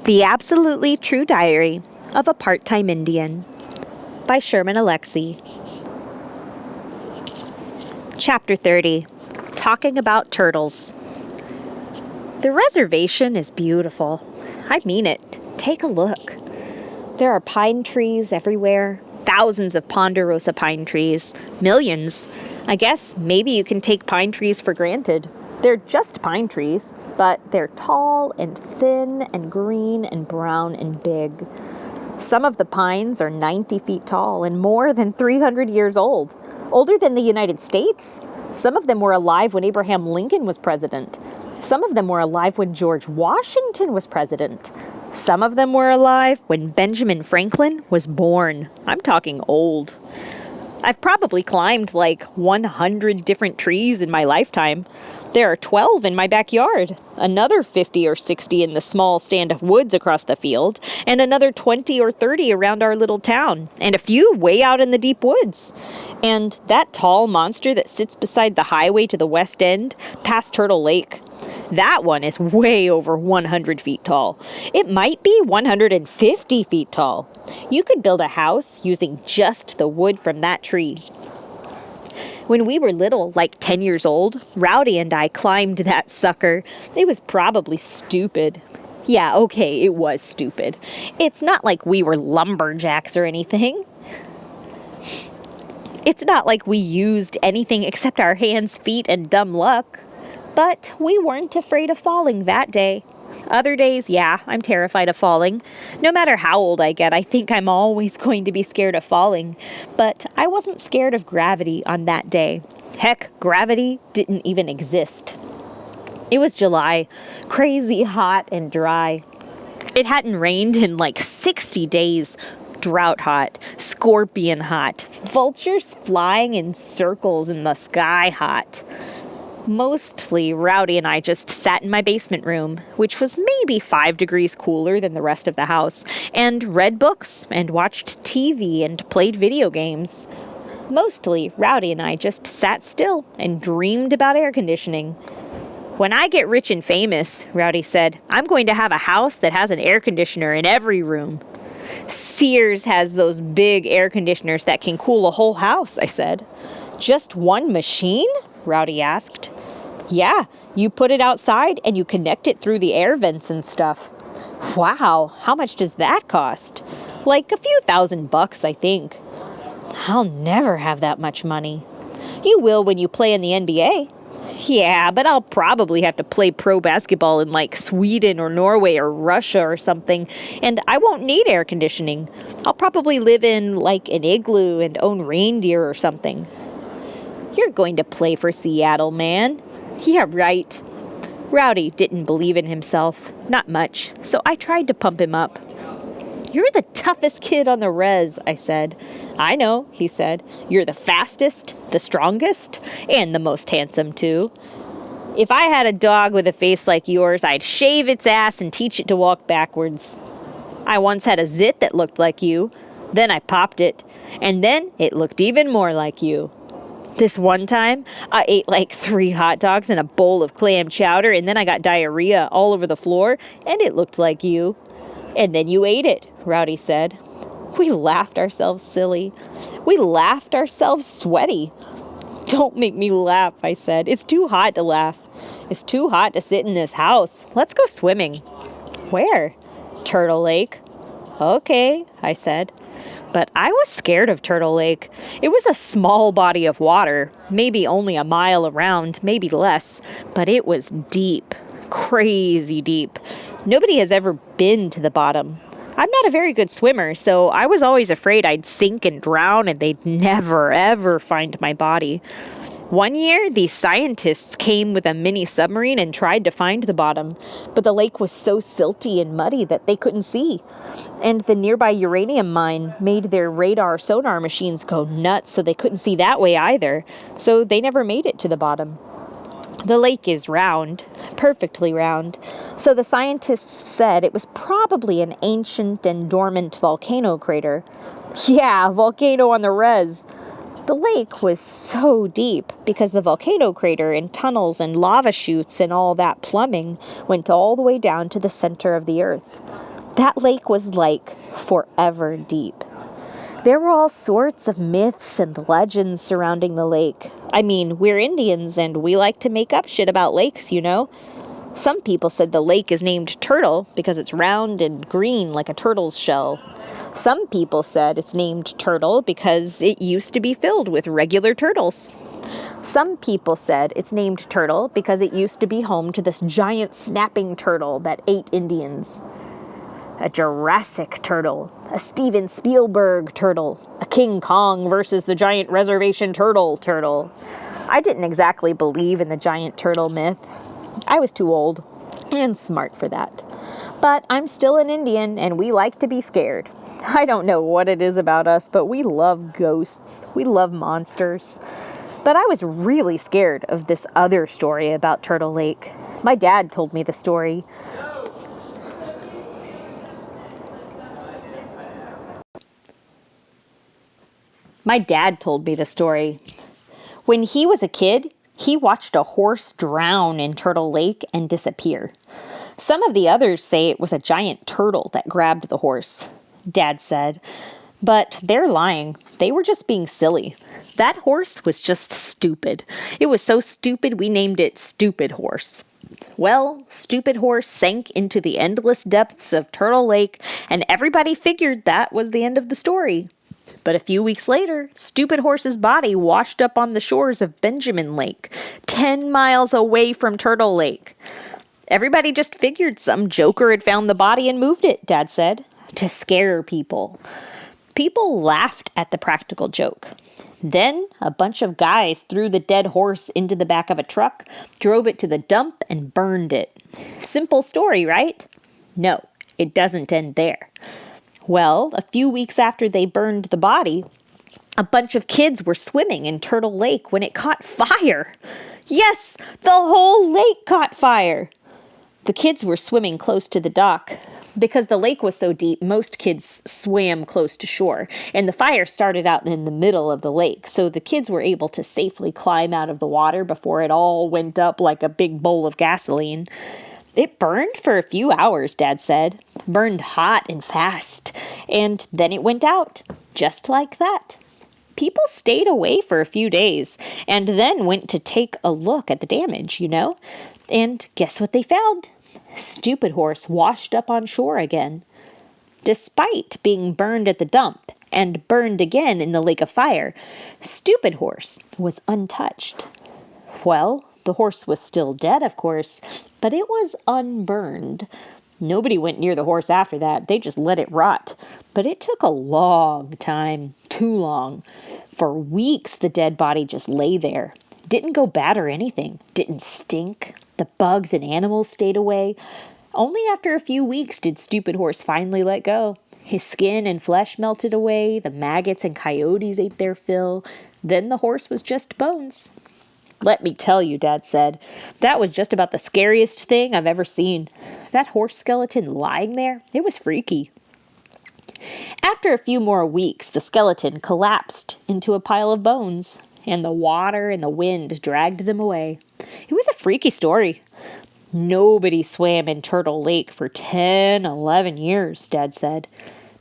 The Absolutely True Diary of a Part-Time Indian by Sherman Alexie. Chapter 30. Talking about turtles. The reservation is beautiful. I mean it. Take a look. There are pine trees everywhere. Thousands of ponderosa pine trees. Millions. I guess maybe you can take pine trees for granted. They're just pine trees, but they're tall and thin and green and brown and big. Some of the pines are 90 feet tall and more than 300 years old. Older than the United States. Some of them were alive when Abraham Lincoln was president. Some of them were alive when George Washington was president. Some of them were alive when Benjamin Franklin was born. I'm talking old. I've probably climbed like 100 different trees in my lifetime. There are 12 in my backyard, another 50 or 60 in the small stand of woods across the field, and another 20 or 30 around our little town, and a few way out in the deep woods. And that tall monster that sits beside the highway to the west end, past Turtle Lake, that one is way over 100 feet tall. It might be 150 feet tall. You could build a house using just the wood from that tree. When we were little, like 10 years old, Rowdy and I climbed that sucker. It was probably stupid. Yeah, okay, it was stupid. It's not like we were lumberjacks or anything. It's not like we used anything except our hands, feet, and dumb luck. But we weren't afraid of falling that day. Other days, yeah, I'm terrified of falling. No matter how old I get, I think I'm always going to be scared of falling. But I wasn't scared of gravity on that day. Heck, gravity didn't even exist. It was July, crazy hot and dry. It hadn't rained in like 60 days. Drought hot, scorpion hot, vultures flying in circles in the sky hot. Mostly, Rowdy and I just sat in my basement room, which was maybe 5 degrees cooler than the rest of the house, and read books and watched TV and played video games. Mostly, Rowdy and I just sat still and dreamed about air conditioning. When I get rich and famous, Rowdy said, I'm going to have a house that has an air conditioner in every room. Sears has those big air conditioners that can cool a whole house, I said. Just one machine? Rowdy asked. Yeah, you put it outside and you connect it through the air vents and stuff. Wow, how much does that cost? Like a few $1,000, I think. I'll never have that much money. You will when you play in the NBA. Yeah, but I'll probably have to play pro basketball in like Sweden or Norway or Russia or something, and I won't need air conditioning. I'll probably live in like an igloo and own reindeer or something. You're going to play for Seattle, man. Yeah, right. Rowdy didn't believe in himself. Not much, so I tried to pump him up. You're the toughest kid on the res, I said. I know, he said. You're the fastest, the strongest, and the most handsome, too. If I had a dog with a face like yours, I'd shave its ass and teach it to walk backwards. I once had a zit that looked like you. Then I popped it, and then it looked even more like you. This one time, I ate like 3 hot dogs and a bowl of clam chowder, and then I got diarrhea all over the floor, and it looked like you. And then you ate it, Rowdy said. We laughed ourselves silly. We laughed ourselves sweaty. Don't make me laugh, I said. It's too hot to laugh. It's too hot to sit in this house. Let's go swimming. Where? Turtle Lake. Okay, I said. But I was scared of Turtle Lake. It was a small body of water, maybe only a mile around, maybe less, but it was deep, crazy deep. Nobody has ever been to the bottom. I'm not a very good swimmer, so I was always afraid I'd sink and drown and they'd never, ever find my body. One year, these scientists came with a mini submarine and tried to find the bottom, but the lake was so silty and muddy that they couldn't see. And the nearby uranium mine made their radar sonar machines go nuts, so they couldn't see that way either. So they never made it to the bottom. The lake is round, perfectly round, so the scientists said it was probably an ancient and dormant volcano crater. Yeah, volcano on the res. The lake was so deep because the volcano crater and tunnels and lava chutes and all that plumbing went all the way down to the center of the earth. That lake was like forever deep. There were all sorts of myths and legends surrounding the lake. I mean, we're Indians and we like to make up shit about lakes, you know? Some people said the lake is named Turtle because it's round and green like a turtle's shell. Some people said it's named Turtle because it used to be filled with regular turtles. Some people said it's named Turtle because it used to be home to this giant snapping turtle that ate Indians. A Jurassic turtle, a Steven Spielberg turtle, a King Kong versus the giant reservation turtle. I didn't exactly believe in the giant turtle myth. I was too old and smart for that. But I'm still an Indian and we like to be scared. I don't know what it is about us, but we love ghosts. We love monsters. But I was really scared of this other story about Turtle Lake. My dad told me the story. When he was a kid, he watched a horse drown in Turtle Lake and disappear. Some of the others say it was a giant turtle that grabbed the horse, Dad said. But they're lying. They were just being silly. That horse was just stupid. It was so stupid we named it Stupid Horse. Well, Stupid Horse sank into the endless depths of Turtle Lake, and everybody figured that was the end of the story. But a few weeks later, Stupid Horse's body washed up on the shores of Benjamin Lake, 10 miles away from Turtle Lake. Everybody just figured some joker had found the body and moved it, Dad said, to scare people. People laughed at the practical joke. Then a bunch of guys threw the dead horse into the back of a truck, drove it to the dump, and burned it. Simple story, right? No, it doesn't end there. Well, a few weeks after they burned the body, a bunch of kids were swimming in Turtle Lake when it caught fire. Yes, the whole lake caught fire. The kids were swimming close to the dock. Because the lake was so deep, most kids swam close to shore, and the fire started out in the middle of the lake, so the kids were able to safely climb out of the water before it all went up like a big bowl of gasoline. It burned for a few hours, Dad said. Burned hot and fast, and then it went out, just like that. People stayed away for a few days, and then went to take a look at the damage, you know? And guess what they found? Stupid Horse washed up on shore again. Despite being burned at the dump and burned again in the lake of fire, Stupid Horse was untouched. Well, the horse was still dead, of course, but it was unburned. Nobody went near the horse after that. They just let it rot. But it took a long time, too long. For weeks, the dead body just lay there. Didn't go bad or anything. Didn't stink. The bugs and animals stayed away. Only after a few weeks did Stupid Horse finally let go. His skin and flesh melted away. The maggots and coyotes ate their fill. Then the horse was just bones. Let me tell you, Dad said, that was just about the scariest thing I've ever seen. That horse skeleton lying there, it was freaky. After a few more weeks, the skeleton collapsed into a pile of bones, and the water and the wind dragged them away. It was a freaky story. Nobody swam in Turtle Lake for 10, 11 years, Dad said.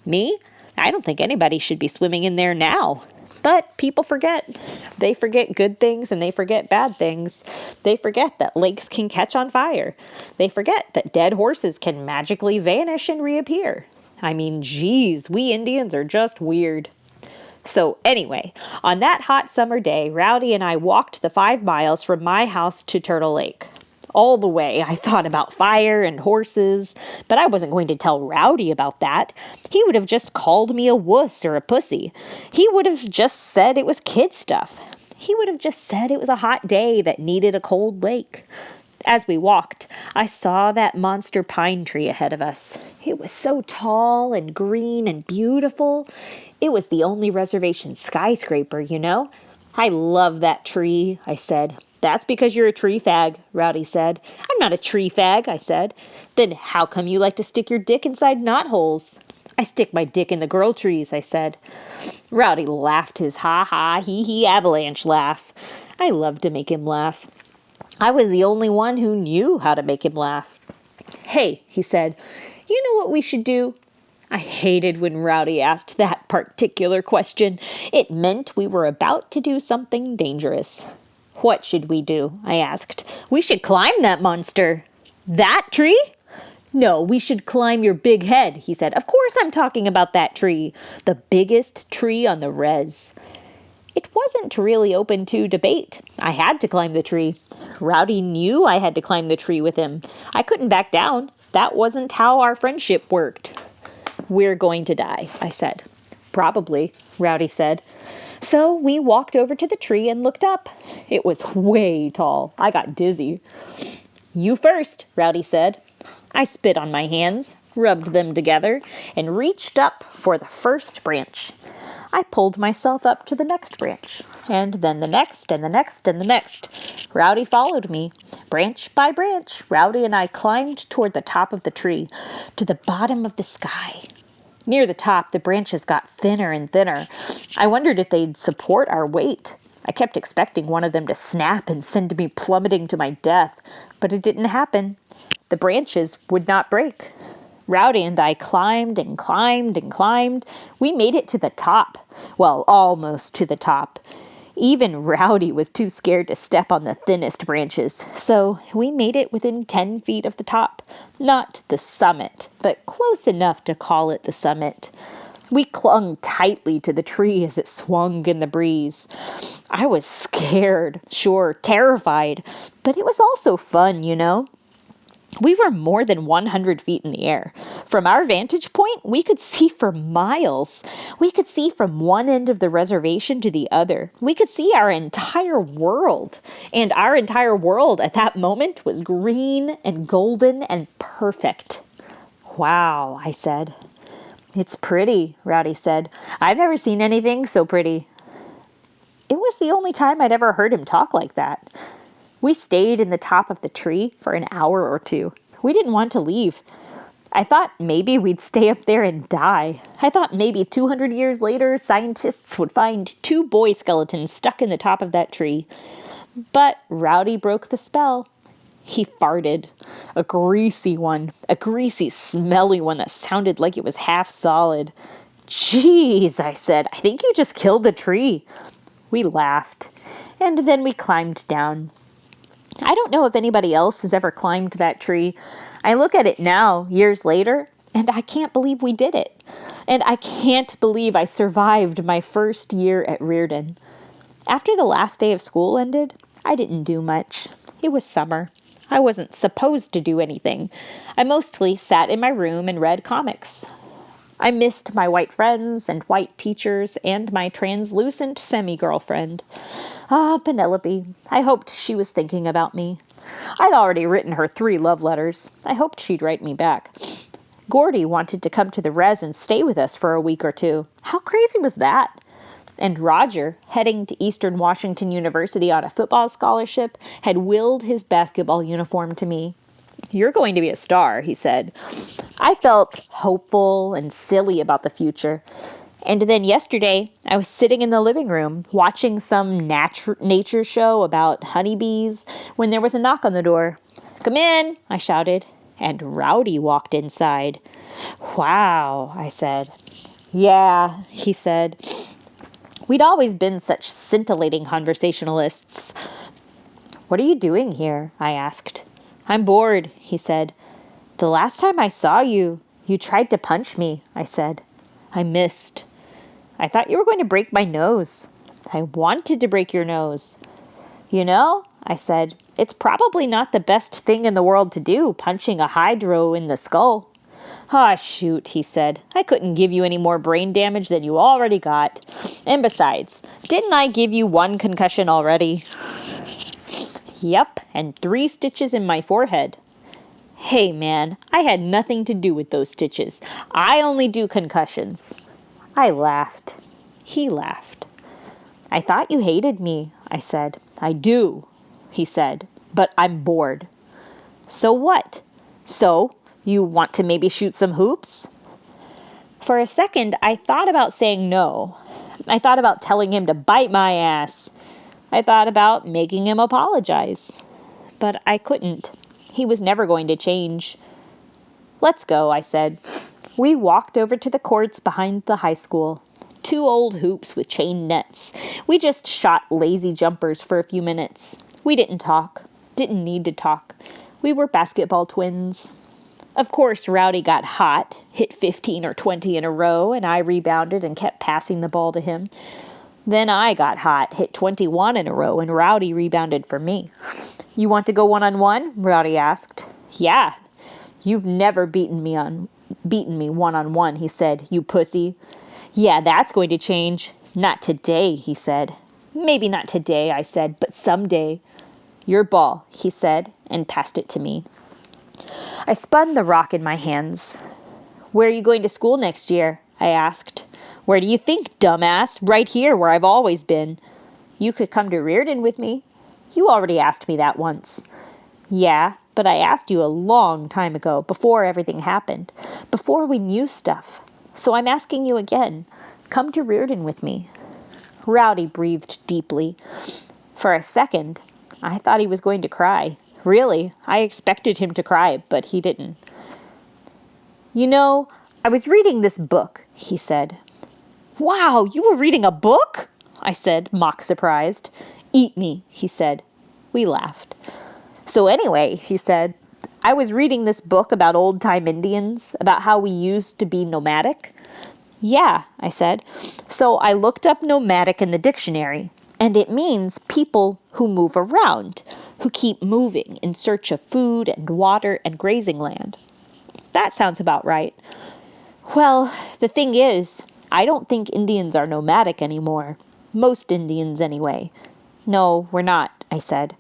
Me? I don't think anybody should be swimming in there now. But people forget. They forget good things and they forget bad things. They forget that lakes can catch on fire. They forget that dead horses can magically vanish and reappear. I mean, geez, we Indians are just weird. So anyway, on that hot summer day, Rowdy and I walked the 5 miles from my house to Turtle Lake. All the way, I thought about fire and horses, but I wasn't going to tell Rowdy about that. He would have just called me a wuss or a pussy. He would have just said it was kid stuff. He would have just said it was a hot day that needed a cold lake. As we walked, I saw that monster pine tree ahead of us. It was so tall and green and beautiful. It was the only reservation skyscraper, you know. I love that tree, I said. That's because you're a tree fag, Rowdy said. I'm not a tree fag, I said. Then how come you like to stick your dick inside knotholes? I stick my dick in the girl trees, I said. Rowdy laughed his ha-ha, hee-hee avalanche laugh. I loved to make him laugh. I was the only one who knew how to make him laugh. Hey, he said, you know what we should do? I hated when Rowdy asked that particular question. It meant we were about to do something dangerous. What should we do? I asked. We should climb that monster. That tree? No, we should climb your big head, he said. Of course I'm talking about that tree. The biggest tree on the res. It wasn't really open to debate. I had to climb the tree. Rowdy knew I had to climb the tree with him. I couldn't back down. That wasn't how our friendship worked. We're going to die, I said. Probably, Rowdy said. So we walked over to the tree and looked up. It was way tall. I got dizzy. You first, Rowdy said. I spit on my hands, rubbed them together, and reached up for the first branch. I pulled myself up to the next branch, and then the next, and the next, and the next. Rowdy followed me. Branch by branch, Rowdy and I climbed toward the top of the tree, to the bottom of the sky. Near the top, the branches got thinner and thinner. I wondered if they'd support our weight. I kept expecting one of them to snap and send me plummeting to my death, but it didn't happen. The branches would not break. Rowdy and I climbed and climbed and climbed. We made it to the top. Well, almost to the top. Even Rowdy was too scared to step on the thinnest branches, so we made it within 10 feet of the top. Not the summit, but close enough to call it the summit. We clung tightly to the tree as it swung in the breeze. I was scared, sure, terrified, but it was also fun, you know. We were more than 100 feet in the air. From our vantage point, we could see for miles. We could see from one end of the reservation to the other. We could see our entire world. And our entire world at that moment was green and golden and perfect. Wow, I said. It's pretty, Rowdy said. I've never seen anything so pretty. It was the only time I'd ever heard him talk like that. We stayed in the top of the tree for an hour or two. We didn't want to leave. I thought maybe we'd stay up there and die. I thought maybe 200 years later, scientists would find 2 boy skeletons stuck in the top of that tree. But Rowdy broke the spell. He farted. A greasy one. A greasy, smelly one that sounded like it was half solid. Jeez, I said. I think you just killed the tree. We laughed. And then we climbed down. I don't know if anybody else has ever climbed that tree. I look at it now, years later, and I can't believe we did it. And I can't believe I survived my first year at Reardon. After the last day of school ended, I didn't do much. It was summer. I wasn't supposed to do anything. I mostly sat in my room and read comics. I missed my white friends and white teachers and my translucent semi-girlfriend. Ah, Penelope. I hoped she was thinking about me. I'd already written her 3 love letters. I hoped she'd write me back. Gordy wanted to come to the res and stay with us for a week or 2. How crazy was that? And Roger, heading to Eastern Washington University on a football scholarship, had willed his basketball uniform to me. You're going to be a star, he said. I felt hopeful and silly about the future. And then yesterday, I was sitting in the living room watching some nature show about honeybees when there was a knock on the door. Come in, I shouted, and Rowdy walked inside. Wow, I said. Yeah, he said. We'd always been such scintillating conversationalists. What are you doing here? I asked. I'm bored, he said. The last time I saw you, you tried to punch me, I said. I missed. I thought you were going to break my nose. I wanted to break your nose. You know, I said, it's probably not the best thing in the world to do, punching a hydro in the skull. Ah, shoot, he said. I couldn't give you any more brain damage than you already got. And besides, didn't I give you 1 concussion already? Yep, and 3 stitches in my forehead. Hey, man, I had nothing to do with those stitches. I only do concussions. I laughed. He laughed. I thought you hated me, I said. I do, he said, but I'm bored. So what? So, you want to maybe shoot some hoops? For a second, I thought about saying no. I thought about telling him to bite my ass. I thought about making him apologize. But I couldn't. He was never going to change. Let's go, I said. We walked over to the courts behind the high school. 2 old hoops with chain nets. We just shot lazy jumpers for a few minutes. We didn't talk. Didn't need to talk. We were basketball twins. Of course, Rowdy got hot, hit 15 or 20 in a row, and I rebounded and kept passing the ball to him. Then I got hot, hit 21 in a row, and Rowdy rebounded for me. You want to go one-on-one? Rowdy asked. Yeah. You've never beaten me one-on-one, he said, you pussy. Yeah, that's going to change. Not today, he said. Maybe not today, I said, but someday. Your ball, he said, and passed it to me. I spun the rock in my hands. Where are you going to school next year? I asked. Where do you think, dumbass? Right here, where I've always been. You could come to Reardon with me. You already asked me that once. Yeah, but I asked you a long time ago, before everything happened, before we knew stuff. So I'm asking you again. Come to Reardon with me. Rowdy breathed deeply. For a second, I thought he was going to cry. Really, I expected him to cry, but he didn't. You know, I was reading this book, he said. Wow, you were reading a book? I said, mock surprised. Eat me, he said. We laughed. So anyway, he said, I was reading this book about old-time Indians, about how we used to be nomadic. Yeah, I said. So I looked up nomadic in the dictionary, and it means people who move around, who keep moving in search of food and water and grazing land. That sounds about right. Well, the thing is, I don't think Indians are nomadic anymore. Most Indians, anyway. No, we're not, I said.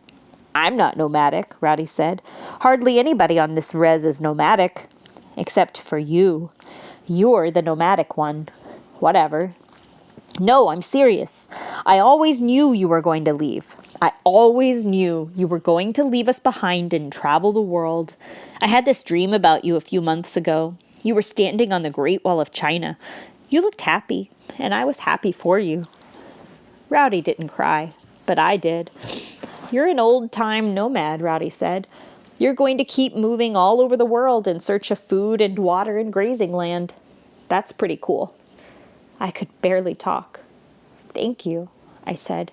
I'm not nomadic, Rowdy said. Hardly anybody on this res is nomadic. Except for you. You're the nomadic one. Whatever. No, I'm serious. I always knew you were going to leave. I always knew you were going to leave us behind and travel the world. I had this dream about you a few months ago. You were standing on the Great Wall of China. You looked happy, and I was happy for you. Rowdy didn't cry, but I did. You're an old-time nomad, Rowdy said. You're going to keep moving all over the world in search of food and water and grazing land. That's pretty cool. I could barely talk. Thank you, I said.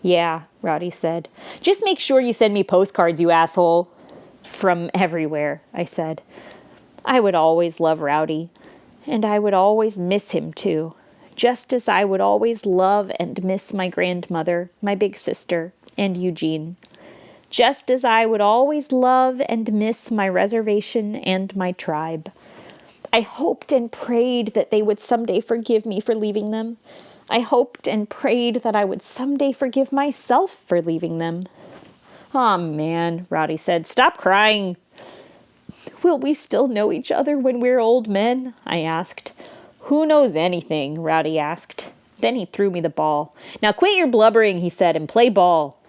Yeah, Rowdy said. Just make sure you send me postcards, you asshole. From everywhere, I said. I would always love Rowdy, and I would always miss him too, just as I would always love and miss my grandmother, my big sister, and Eugene. Just as I would always love and miss my reservation and my tribe. I hoped and prayed that they would someday forgive me for leaving them. I hoped and prayed that I would someday forgive myself for leaving them. Aw, man, Rowdy said. Stop crying. Will we still know each other when we're old men? I asked. Who knows anything? Rowdy asked. Then he threw me the ball. Now quit your blubbering, he said, and play ball.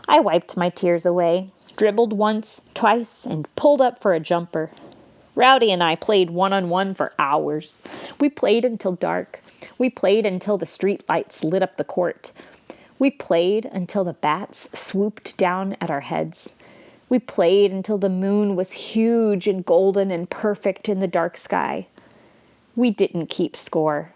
I wiped my tears away, dribbled once, twice, and pulled up for a jumper. Rowdy and I played one-on-one for hours. We played until dark. We played until the street lights lit up the court. We played until the bats swooped down at our heads. We played until the moon was huge and golden and perfect in the dark sky. We didn't keep score.